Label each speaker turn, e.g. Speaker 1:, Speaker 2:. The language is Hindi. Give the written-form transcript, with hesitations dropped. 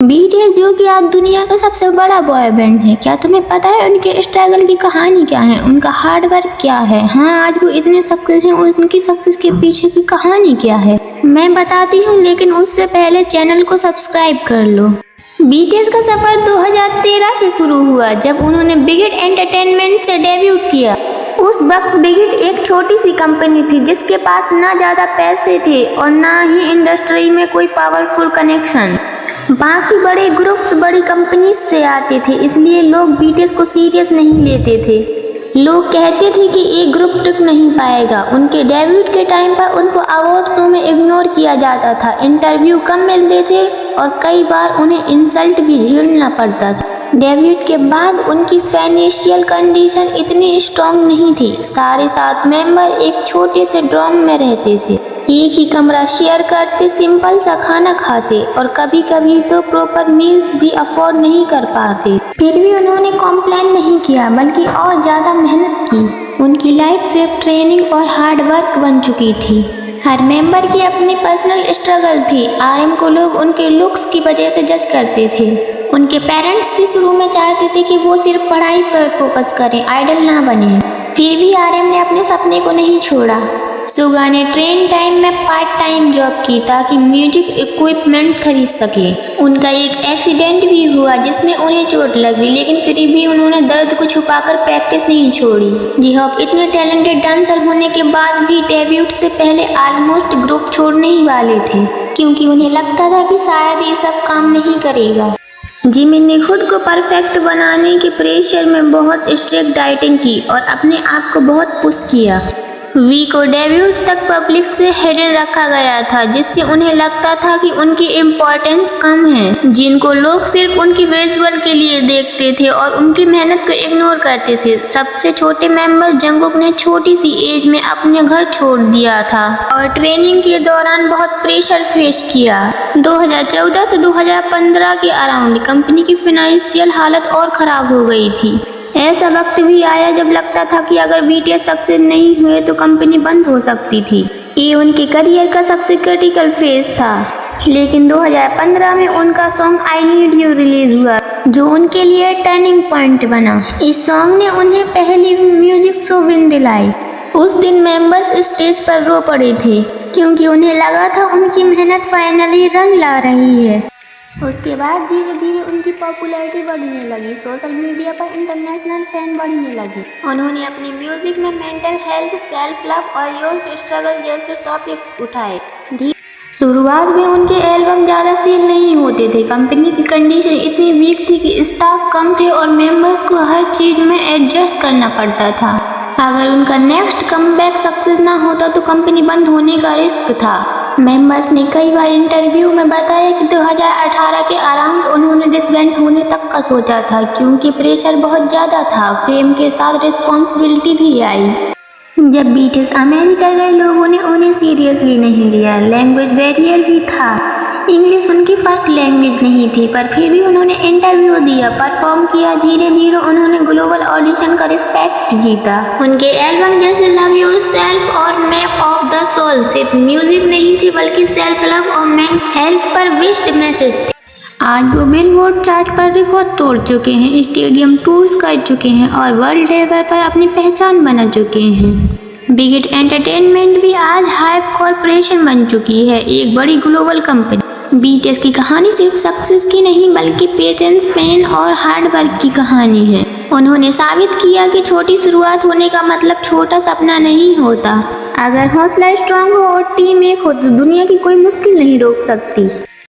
Speaker 1: बीटीएस जो कि आज दुनिया का सबसे बड़ा बॉय बैंड है, क्या तुम्हें पता है उनके स्ट्रगल की कहानी क्या है, उनका हार्ड वर्क क्या है। हाँ, आज वो इतने सक्सेस हैं, उनकी सक्सेस के पीछे की कहानी क्या है मैं बताती हूँ, लेकिन उससे पहले चैनल को सब्सक्राइब कर लो। बीटीएस का सफर 2013 से शुरू हुआ जब उन्होंने बिग हिट एंटरटेनमेंट से डेब्यूट किया। उस वक्त बिग हिट एक छोटी सी कंपनी थी जिसके पास ना ज्यादा पैसे थे और ना ही इंडस्ट्री में कोई पावरफुल कनेक्शन। बाकी बड़े ग्रुप्स बड़ी कंपनीज से आते थे, इसलिए लोग बीटीएस को सीरियस नहीं लेते थे। लोग कहते थे कि एक ग्रुप टिक नहीं पाएगा। उनके डेब्यूट के टाइम पर उनको अवार्ड शो में इग्नोर किया जाता था, इंटरव्यू कम मिलते थे और कई बार उन्हें इंसल्ट भी झेलना पड़ता था। डेब्यूट के बाद उनकी फाइनेंशियल कंडीशन इतनी स्ट्रॉन्ग नहीं थी। सारे 7 मेंबर एक छोटे से डॉर्म में रहते थे, एक ही कमरा शेयर करते, सिंपल सा खाना खाते और कभी कभी तो प्रॉपर मील्स भी अफोर्ड नहीं कर पाते। फिर भी उन्होंने कॉम्प्लेन नहीं किया, बल्कि और ज़्यादा मेहनत की। उनकी लाइफ सिर्फ ट्रेनिंग और हार्ड वर्क बन चुकी थी। हर मेंबर की अपनी पर्सनल स्ट्रगल थी। आरएम को लोग उनके लुक्स की वजह से जज करते थे। उनके पेरेंट्स भी शुरू में चाहते थे कि वो सिर्फ पढ़ाई पर फोकस करें, आइडल ना बने। फिर भी आरएम ने अपने सपने को नहीं छोड़ा। सुगा ने ट्रेन टाइम में पार्ट टाइम जॉब की ताकि म्यूजिक इक्विपमेंट खरीद सके। उनका एक एक्सीडेंट भी हुआ जिसमें उन्हें चोट लगी, लेकिन फिर भी उन्होंने दर्द को छुपाकर प्रैक्टिस नहीं छोड़ी। जी होप इतने टैलेंटेड डांसर होने के बाद भी डेब्यूट से पहले ऑलमोस्ट ग्रुप छोड़ने ही वाले थे, क्योंकि उन्हें लगता था कि शायद ये सब काम नहीं करेगा। जिमिन ने खुद को परफेक्ट बनाने के प्रेशर में बहुत स्ट्रिक्ट डाइटिंग की और अपने आप को बहुत पुश किया। वी को डेब्यूट तक पब्लिक से हिडन रखा गया था, जिससे उन्हें लगता था कि उनकी इम्पोर्टेंस कम है, जिनको लोग सिर्फ उनकी विजुअल के लिए देखते थे और उनकी मेहनत को इग्नोर करते थे। सबसे छोटे मेंबर जंगकुक ने छोटी सी एज में अपने घर छोड़ दिया था और ट्रेनिंग के दौरान बहुत प्रेशर फेस किया। 2014 से 2015 के अराउंड कंपनी की फाइनेंशियल हालत और खराब हो गई थी। ऐसा वक्त भी आया जब लगता था कि अगर बीटीएस सक्सेस नहीं हुए तो कंपनी बंद हो सकती थी। ये उनके करियर का सबसे क्रिटिकल फेज था। लेकिन 2015 में उनका song I need you release हुआ, जो उनके लिए टर्निंग पॉइंट बना। इस सॉन्ग ने उन्हें पहली म्यूजिक शो विन दिलाई। उस दिन मेंबर्स स्टेज पर रो पड़े थे, क्योंकि उन्हें लगा था उनकी मेहनत फाइनली रंग ला रही है। उसके बाद धीरे धीरे उनकी पॉपुलैरिटी बढ़ने लगी। सोशल मीडिया पर इंटरनेशनल फैन बढ़ने लगे। उन्होंने अपनी म्यूजिक में मेंटल हेल्थ, सेल्फ लव और यूथ स्ट्रगल जैसे टॉपिक उठाए। शुरुआत में उनके एल्बम ज़्यादा सेल नहीं होते थे। कंपनी की कंडीशन इतनी वीक थी कि स्टाफ कम थे और मेंबर्स को हर चीज़ में एडजस्ट करना पड़ता था। अगर उनका नेक्स्ट कमबैक सक्सेस ना होता तो कंपनी बंद होने का रिस्क था। मेंबर्स ने कई बार इंटरव्यू में बताया कि 2018 के अराउंड उन्होंने डिसबैंड होने तक का सोचा था, क्योंकि प्रेशर बहुत ज़्यादा था। फेम के साथ रिस्पॉन्सिबिलिटी भी आई। जब बीटीएस अमेरिका गए, लोगों ने उन्हें सीरियसली नहीं लिया। लैंग्वेज बैरियर भी था, इंग्लिश उनकी फर्स्ट लैंग्वेज नहीं थी, पर फिर भी उन्होंने इंटरव्यू दिया, परफॉर्म किया। धीरे धीरे उन्होंने ग्लोबल ऑडिशन का रिस्पेक्ट जीता। उनके एल्बम जैसे लव योरसेल्फ और मैप ऑफ द सोल सिर्फ म्यूजिक नहीं थी, बल्कि सेल्फ लव और मेंटल हेल्थ पर बेस्ड मैसेज थे। आज वो बिलबोर्ड चार्ट पर रिकॉर्ड तोड़ चुके हैं, स्टेडियम टूर्स कर चुके हैं और वर्ल्ड लेवल पर अपनी पहचान बना चुके हैं। बिग हिट एंटरटेनमेंट भी आज हाइप कॉर्पोरेशन बन चुकी है, एक बड़ी ग्लोबल कंपनी। बीटीएस की कहानी सिर्फ सक्सेस की नहीं, बल्कि पेशेंस, पेन और हार्ड वर्क की कहानी है। उन्होंने साबित किया कि छोटी शुरुआत होने का मतलब छोटा सपना नहीं होता। अगर हौसला स्ट्रांग हो और टीम एक हो तो दुनिया की कोई मुश्किल नहीं रोक सकती।